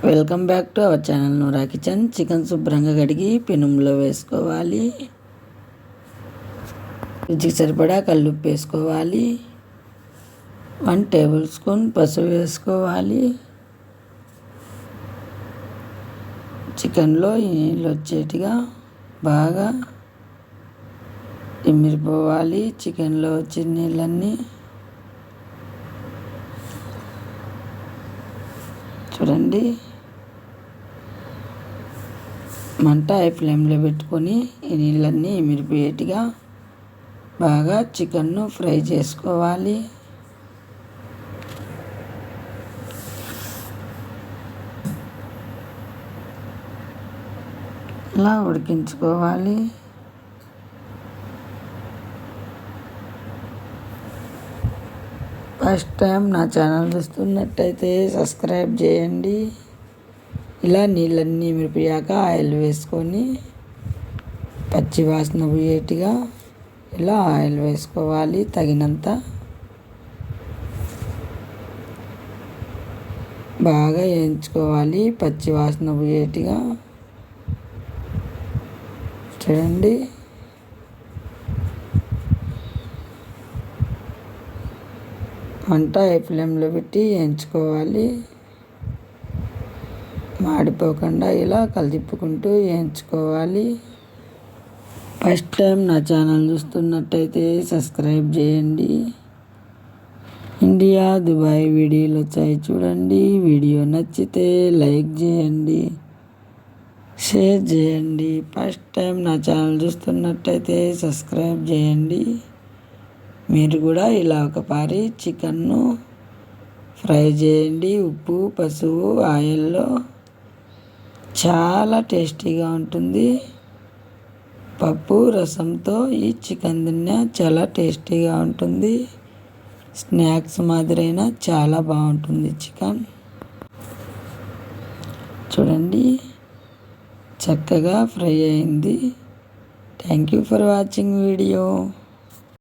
Welcome back to our channel Noora kitchen. Chicken శుభ్రంగా కడిగి పెనంలో వేసుకోవాలి. రుచికి సరిపడా కల్లుప్పు వేసుకోవాలి. 1 టేబుల్ స్పూన్ పసుపు వేసుకోవాలి. చికెన్లో ఈ నీళ్ళు వచ్చేట్టుగా బాగా ఇమిరిపోవాలి. చికెన్లో వచ్చిన నీళ్ళన్నీ చూడండి. మంట హై ఫ్లేమ్లో పెట్టుకొని ఈ నీళ్ళన్నీ ఇమిరిపోయేట్టుగా బాగా చికెన్ను ఫ్రై చేసుకోవాలి. ఇలా ఉడికించుకోవాలి. ఫస్ట్ టైం నా ఛానల్ చూస్తున్నట్టయితే సబ్స్క్రైబ్ చేయండి. ఇలా నీళ్ళన్నీ మిరిపోయాక ఆయిల్ వేసుకొని పచ్చి వాసన పోయేట్టుగా ఇలా ఆయిల్ వేసుకోవాలి. తగినంత బాగా వేయించుకోవాలి. పచ్చి వాసన పోయేట్టుగా చూడండి. మంట హై ఫ్లేమ్లో పెట్టి వేయించుకోవాలి. మాడిపోకుండా ఇలా కలిదిప్పుకుంటూ వేయించుకోవాలి. ఫస్ట్ టైం నా ఛానల్ చూస్తున్నట్టయితే సబ్స్క్రైబ్ చేయండి. ఇండియా దుబాయ్ వీడియోలు వచ్చాయి చూడండి. వీడియో నచ్చితే లైక్ చేయండి, షేర్ చేయండి. ఫస్ట్ టైం నా ఛానల్ చూస్తున్నట్టయితే సబ్స్క్రైబ్ చేయండి. మీరు కూడా ఇలా ఒకసారి చికెన్ను ఫ్రై చేయండి. ఉప్పు పసుపు ఆయిల్లో చాలా టేస్టీగా ఉంటుంది. పప్పు రసంతో ఈ చికెన్ తిన్నా చాలా టేస్టీగా ఉంటుంది. స్నాక్స్ మాదిరైనా చాలా బాగుంటుంది చికెన్. చూడండి చక్కగా ఫ్రై అయింది. Thank you for watching video.